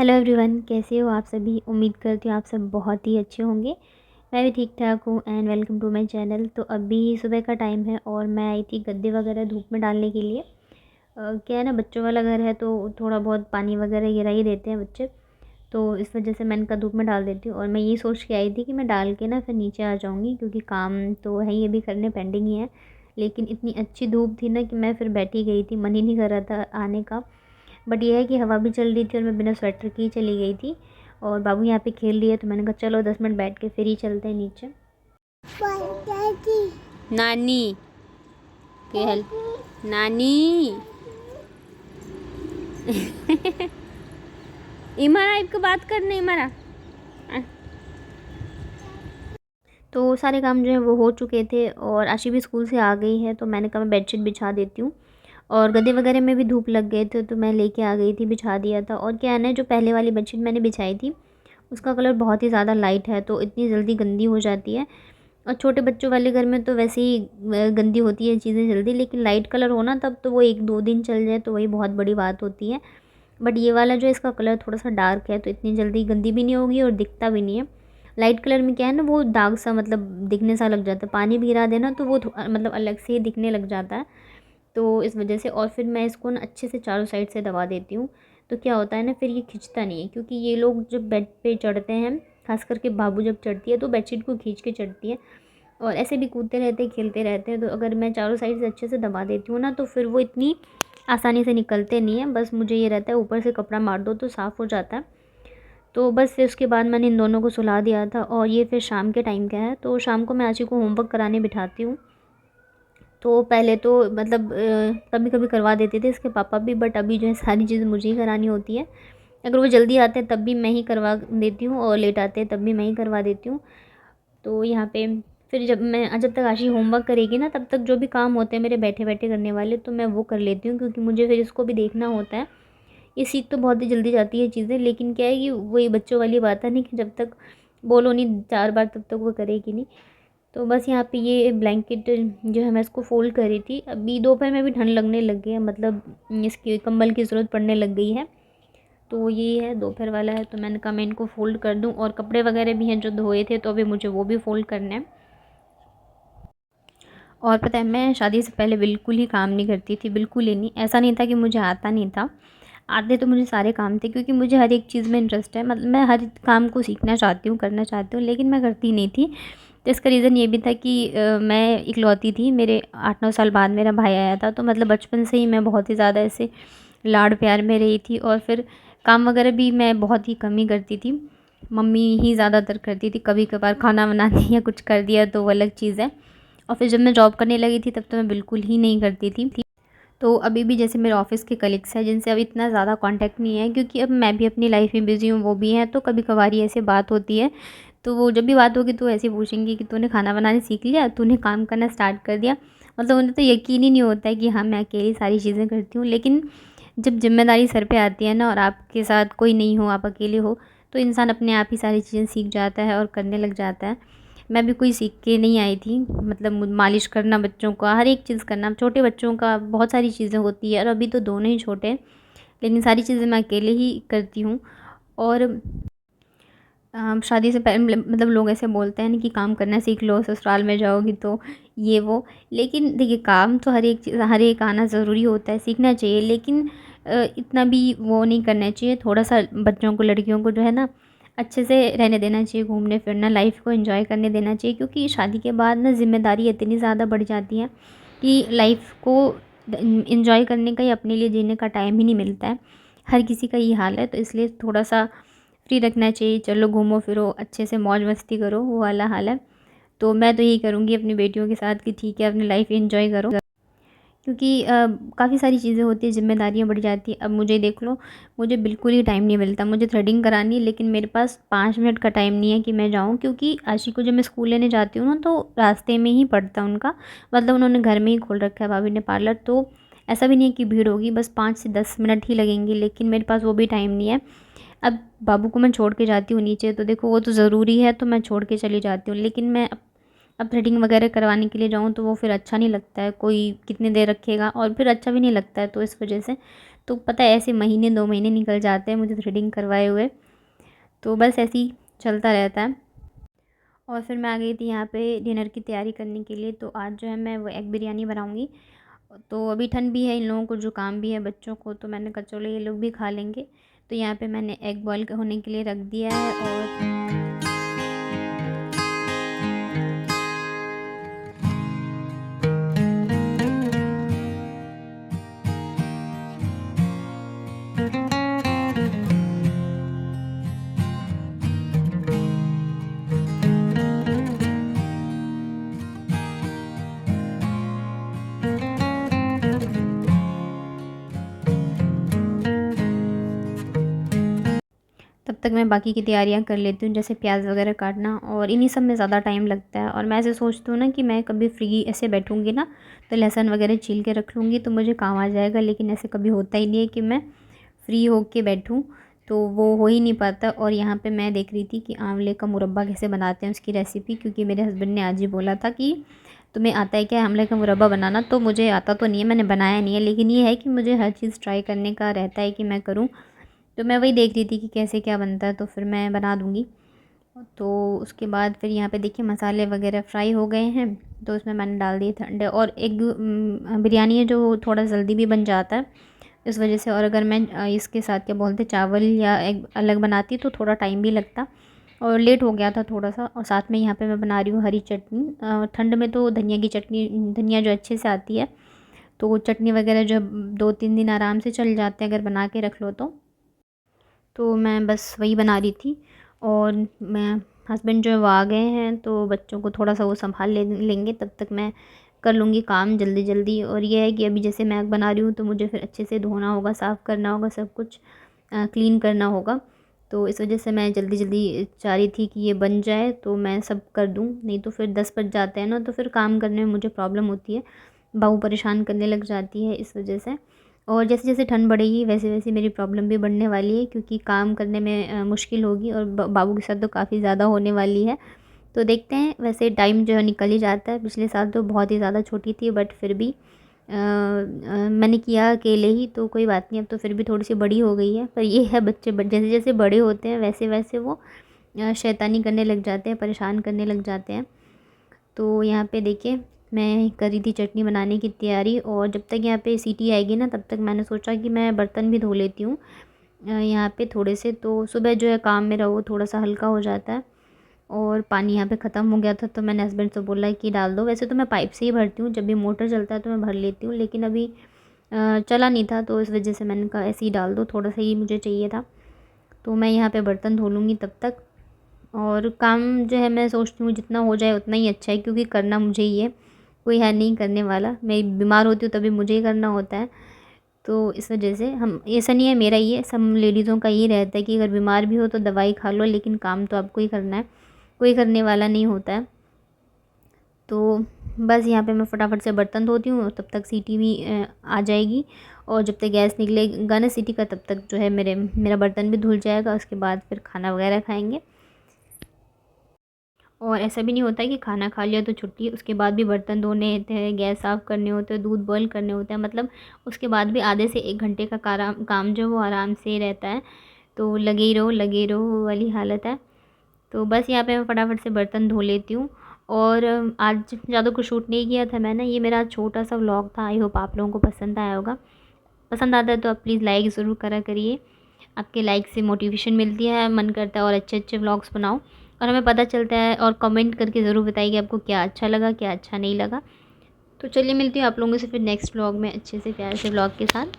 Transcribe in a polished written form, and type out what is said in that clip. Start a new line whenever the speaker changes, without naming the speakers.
Hello everyone, कैसे हो आप सभी। उम्मीद करती हूँ आप सब बहुत ही अच्छे होंगे। मैं भी ठीक ठाक हूँ and welcome to my channel. तो अभी सुबह का टाइम है और मैं आई थी गद्दे वगैरह धूप में डालने के लिए। क्या है ना, बच्चों वाला घर है तो थोड़ा बहुत पानी वगैरह गिरा ही देते हैं बच्चे, तो इस वजह से मैंने कहा धूप में डाल देती हूँ। और मैं ये सोच के आई थी कि मैं डाल के ना फिर नीचे आ जाऊँगी, क्योंकि काम तो है ही, अभी करने पेंडिंग ही है। लेकिन इतनी अच्छी धूप थी ना कि मैं फिर बैठी गई थी, मन ही नहीं कर रहा था आने का। बट ये है कि हवा भी चल रही थी और मैं बिना स्वेटर की ही चली गई थी। और बाबू यहाँ पे खेल रही है तो मैंने कहा चलो 10 मिनट बैठ के फिर ही चलते हैं नीचे। नानी खेल, नानी इमारा आपको बात करने इमारा। तो सारे काम जो है वो हो चुके थे और आशी भी स्कूल से आ गई है, तो मैंने कहा मैं बेडशीट बिछा देती हूँ। और गद्दे वगैरह में भी धूप लग गए थे तो मैं लेके आ गई थी, बिछा दिया था। और क्या है ना, जो पहले वाली बेडशीट मैंने बिछाई थी उसका कलर बहुत ही ज़्यादा लाइट है, तो इतनी जल्दी गंदी हो जाती है। और छोटे बच्चों वाले घर में तो वैसे ही गंदी होती है चीज़ें जल्दी, लेकिन लाइट कलर हो ना तब तो वो 1-2 दिन चल जाए तो वही बहुत बड़ी बात होती है। बट ये वाला जो इसका कलर थोड़ा सा डार्क है तो इतनी जल्दी गंदी भी नहीं होगी और दिखता भी नहीं है। लाइट कलर में क्या है ना, वो दाग सा मतलब दिखने सा लग जाता है, पानी भी गिरा देना तो वो मतलब अलग से ही दिखने लग जाता है। तो इस वजह से और फिर मैं इसको ना अच्छे से चारों साइड से दबा देती हूँ। तो क्या होता है ना, फिर ये खिंचता नहीं है, क्योंकि ये लोग जब बेड पे चढ़ते हैं, खास करके बाबू जब चढ़ती है तो बेडशीट को खींच के चढ़ती है और ऐसे भी कूदते रहते हैं, खेलते रहते हैं। तो अगर मैं चारों साइड से अच्छे से दबा देती हूँ ना तो फिर वो इतनी आसानी से निकलते नहीं हैं। बस मुझे ये रहता है ऊपर से कपड़ा मार दो तो साफ़ हो जाता है। तो बस फिर उसके बाद मैंने इन दोनों को सुला दिया था और ये फिर शाम के टाइम का है। तो शाम को मैं आशी को होमवर्क कराने बिठाती हूँ। तो पहले तो मतलब कभी कभी करवा देते थे इसके पापा भी, बट अभी जो है सारी चीज़ें मुझे ही करानी होती है। अगर वो जल्दी आते हैं तब भी मैं ही करवा देती हूँ और लेट आते हैं तब भी मैं ही करवा देती हूँ। तो यहाँ पे फिर जब तक आशी होमवर्क करेगी ना तब तक जो भी काम होते हैं मेरे बैठे बैठे करने वाले तो मैं वो कर लेती हूँ, क्योंकि मुझे फिर इसको भी देखना होता है। ये सीख तो बहुत ही जल्दी जाती है चीज़ें, लेकिन क्या है कि वही बच्चों वाली बात है नहीं कि जब तक बोलो नहीं 4 बार तब तक वो करेगी नहीं। तो बस यहाँ पे ये ब्लैंकेट जो है मैं इसको फ़ोल्ड करी थी। अभी दोपहर में भी ठंड लगने लग गई है, मतलब इसकी कंबल की ज़रूरत पड़ने लग गई है। तो ये है दोपहर वाला है, तो मैंने कहा मैं इनको फ़ोल्ड कर दूँ। और कपड़े वगैरह भी हैं जो धोए थे तो अभी मुझे वो भी फ़ोल्ड करने हैं। और पता है, मैं शादी से पहले बिल्कुल ही काम नहीं करती थी, बिल्कुल ही नहीं। ऐसा नहीं था कि मुझे आता नहीं था, आते तो मुझे सारे काम थे, क्योंकि मुझे हर एक चीज़ में इंटरेस्ट है। मतलब मैं हर काम को सीखना चाहती हूँ, करना चाहती हूँ, लेकिन मैं करती नहीं थी। तो इसका रीज़न ये भी था कि मैं इकलौती थी। मेरे 8-9 साल बाद मेरा भाई आया था, तो मतलब बचपन से ही मैं बहुत ही ज़्यादा ऐसे लाड़ प्यार में रही थी। और फिर काम वगैरह भी मैं बहुत ही कम ही करती थी, मम्मी ही ज़्यादातर करती थी। कभी कभार खाना बनाती या कुछ कर दिया तो वो अलग चीज़ है। और फिर जब मैं जॉब करने लगी थी तब तो मैं बिल्कुल ही नहीं करती थी। तो अभी भी जैसे मेरे ऑफ़िस के कलीग्स हैं जिनसे अब इतना ज़्यादा कांटेक्ट नहीं है, क्योंकि अब मैं भी अपनी लाइफ में बिज़ी हूँ, वो भी हैं। तो कभी कभार ही ऐसे बात होती है, तो वो जब भी बात होगी तो ऐसे ही पूछेंगे कि तूने खाना बनाने सीख लिया, तूने काम करना स्टार्ट कर दिया। मतलब उन्हें तो यकीन ही नहीं होता है कि हाँ, मैं अकेली सारी चीज़ें करती हूँ। लेकिन जब ज़िम्मेदारी सर पे आती है ना और आपके साथ कोई नहीं हो, आप अकेले हो, तो इंसान अपने आप ही सारी चीज़ें सीख जाता है और करने लग जाता है। मैं भी कोई सीख के नहीं आई थी, मतलब मालिश करना बच्चों का, हर एक चीज़ करना, छोटे बच्चों का बहुत सारी चीज़ें होती है। और अभी तो दोनों ही छोटे हैं, लेकिन सारी चीज़ें मैं अकेले ही करती हूँ। और शादी से पहले मतलब लोग ऐसे बोलते हैं ना कि काम करना सीख लो, ससुराल में जाओगी तो ये वो। लेकिन देखिए, काम तो हर एक चीज़, हर एक आना ज़रूरी होता है, सीखना चाहिए। लेकिन इतना भी वो नहीं करना चाहिए। थोड़ा सा बच्चों को, लड़कियों को जो है ना अच्छे से रहने देना चाहिए, घूमने फिरना, लाइफ को एंजॉय करने देना चाहिए। क्योंकि शादी के बाद ना ज़िम्मेदारी इतनी ज़्यादा बढ़ जाती है कि लाइफ को एंजॉय करने का या अपने लिए जीने का टाइम ही नहीं मिलता है। हर किसी का ये हाल है, तो इसलिए थोड़ा सा फ्री रखना चाहिए। चलो घूमो फिरो, अच्छे से मौज मस्ती करो, वो वाला हाल है। तो मैं तो यही करूँगी अपनी बेटियों के साथ कि ठीक है, अपनी लाइफ एंजॉय करो। क्योंकि काफ़ी सारी चीज़ें होती हैं, ज़िम्मेदारियाँ बढ़ जाती हैं। अब मुझे देख लो, मुझे बिल्कुल ही टाइम नहीं मिलता। मुझे थ्रेडिंग करानी है, लेकिन मेरे पास 5 मिनट का टाइम नहीं है कि मैं जाऊँ, क्योंकि आशी को जब मैं स्कूल लेने जाती हूँ ना तो रास्ते में ही पड़ता उनका, मतलब उन्होंने घर में ही खोल रखा है भाभी ने पार्लर। तो ऐसा भी नहीं है कि भीड़ होगी, बस 5 से 10 मिनट ही लगेंगे, लेकिन मेरे पास वो भी टाइम नहीं है। अब बाबू को मैं छोड़ के जाती हूँ नीचे, तो देखो वो तो ज़रूरी है तो मैं छोड़ के चली जाती हूँ, लेकिन मैं अब थ्रेडिंग वगैरह करवाने के लिए जाऊँ तो वो फिर अच्छा नहीं लगता है, कोई कितनी देर रखेगा और फिर अच्छा भी नहीं लगता है, तो इस वजह से तो पता है ऐसे महीने 2 महीने निकल जाते हैं मुझे थ्रेडिंग करवाए हुए। तो बस ऐसे ही चलता रहता है। और फिर मैं आ गई थी यहाँ पे डिनर की तैयारी करने के लिए। तो आज जो है मैं वो एग बिरयानी बनाऊँगी। तो अभी ठंड भी है, इन लोगों को जुकाम भी है बच्चों को, तो मैंने कहा चलो ये लोग भी खा लेंगे। तो यहाँ पे मैंने एग बॉयल होने के लिए रख दिया है। और तब तक मैं बाकी की तैयारियां कर लेती हूँ, जैसे प्याज वगैरह काटना, और इन्हीं सब में ज़्यादा टाइम लगता है। और मैं ऐसे सोचती हूँ ना कि मैं कभी फ्री ऐसे बैठूँगी ना तो लहसुन वगैरह छील के रख लूँगी तो मुझे काम आ जाएगा, लेकिन ऐसे कभी होता ही नहीं है कि मैं फ्री होके बैठूँ, तो वो हो ही नहीं पाता। और यहाँ पे मैं देख रही थी कि आंवले का मुरब्बा कैसे बनाते हैं, उसकी रेसिपी, क्योंकि मेरे हस्बैंड ने आज ही बोला था कि तुम्हें आता है क्या आंवले का मुरब्बा बनाना। तो मुझे आता तो नहीं है, मैंने बनाया नहीं है, लेकिन ये है कि मुझे हर चीज़ ट्राई करने का रहता है कि मैं करूँ। तो मैं वही देख रही थी कि कैसे क्या बनता है, तो फिर मैं बना दूँगी। तो उसके बाद फिर यहाँ पे देखिए मसाले वगैरह फ्राई हो गए हैं, तो उसमें मैंने डाल दिए थे अंडे। और एग बिरयानी है जो थोड़ा जल्दी भी बन जाता है इस वजह से। और अगर मैं इसके साथ क्या बोलते चावल या एग अलग बनाती तो थोड़ा टाइम भी लगता, और लेट हो गया था थोड़ा सा। और साथ में यहाँ पे मैं बना रही हूँ हरी चटनी। ठंड में तो धनिया की चटनी, धनिया जो अच्छे से आती है, तो चटनी वगैरह जो 2-3 दिन आराम से चल जाते हैं अगर बना के रख लो तो मैं बस वही बना रही थी। और मैं हस्बैंड जो है वो आ गए हैं, तो बच्चों को थोड़ा सा वो संभाल लेंगे, तब तक मैं कर लूँगी काम जल्दी जल्दी। और ये है कि अभी जैसे मैं बना रही हूँ तो मुझे फिर अच्छे से धोना होगा, साफ़ करना होगा, सब कुछ क्लीन करना होगा। तो इस वजह से मैं जल्दी जल्दी चाह रही थी कि ये बन जाए तो मैं सब कर दूँ, नहीं तो फिर 10 बज जाते हैं ना, तो फिर काम करने में मुझे प्रॉब्लम होती है, बहू परेशान करने लग जाती है इस वजह से। और जैसे जैसे ठंड बढ़ेगी वैसे वैसे मेरी प्रॉब्लम भी बढ़ने वाली है, क्योंकि काम करने में मुश्किल होगी, और बाबू के साथ तो काफ़ी ज़्यादा होने वाली है। तो देखते हैं, वैसे टाइम जो है निकल ही जाता है। पिछले साल तो बहुत ही ज़्यादा छोटी थी, बट फिर भी मैंने किया अकेले ही, तो कोई बात नहीं, अब तो फिर भी थोड़ी सी बड़ी हो गई है। पर ये है बच्चे जैसे जैसे बड़े होते हैं वैसे वैसे वो शैतानी करने लग जाते हैं, परेशान करने लग जाते हैं। तो यहाँ पे देखिए मैं कर रही थी चटनी बनाने की तैयारी, और जब तक यहाँ पे सीटी आएगी ना तब तक मैंने सोचा कि मैं बर्तन भी धो लेती हूँ यहाँ पे थोड़े से। तो सुबह जो है काम मेरा वो थोड़ा सा हल्का हो जाता है। और पानी यहाँ पे ख़त्म हो गया था, तो मैंने हस्बैंड से बोला कि डाल दो। वैसे तो मैं पाइप से ही भरती हूँ, जब भी मोटर चलता है तो मैं भर लेती हूँ, लेकिन अभी चला नहीं था, तो इस वजह से मैंने कहा ऐसे ही डाल दो, थोड़ा सा ही मुझे चाहिए था। तो मैं यहाँ पे बर्तन धो लूँगी तब तक। और काम जो है मैं सोचती हूँ जितना हो जाए उतना ही अच्छा है, क्योंकि करना मुझे ही है, कोई है नहीं करने वाला। मैं बीमार होती हूँ तभी मुझे ही करना होता है। तो इस वजह से हम, ऐसा नहीं है मेरा ही है, सब लेडीज़ों का ये रहता है कि अगर बीमार भी हो तो दवाई खा लो, लेकिन काम तो आपको ही करना है, कोई करने वाला नहीं होता है। तो बस यहाँ पे मैं फटाफट से बर्तन धोती हूँ, तब तक सीटी भी आ जाएगी। और जब तक गैस निकलेगा ना सीटी का, तब तक जो है मेरा बर्तन भी धुल जाएगा। उसके बाद फिर खाना वगैरह खाएंगे। और ऐसा भी नहीं होता है कि खाना खा लिया तो छुट्टी, उसके बाद भी बर्तन धोने होते हैं, गैस साफ़ करने होते हैं, दूध बॉईल करने होते हैं, मतलब उसके बाद भी आधे से 1 घंटे का काम जो है वो आराम से रहता है। तो लगे ही रहो वो वाली हालत है। तो बस यहाँ पे मैं फटाफट से बर्तन धो लेती हूँ। और आज ज़्यादा कुछ शूट नहीं किया था मैंने, ये मेरा छोटा सा व्लॉग था। आई होप आप लोगों को पसंद आया होगा। पसंद आता है तो आप प्लीज़ लाइक ज़रूर करा करिए, आपके लाइक से मोटिवेशन मिलती है, मन करता है और अच्छे अच्छे व्लॉग्स बनाओ, और हमें पता चलता है। और कमेंट करके ज़रूर बताइए कि आपको क्या अच्छा लगा क्या अच्छा नहीं लगा। तो चलिए मिलती हूँ आप लोगों से फिर नेक्स्ट व्लॉग में अच्छे से प्यार से व्लॉग के साथ।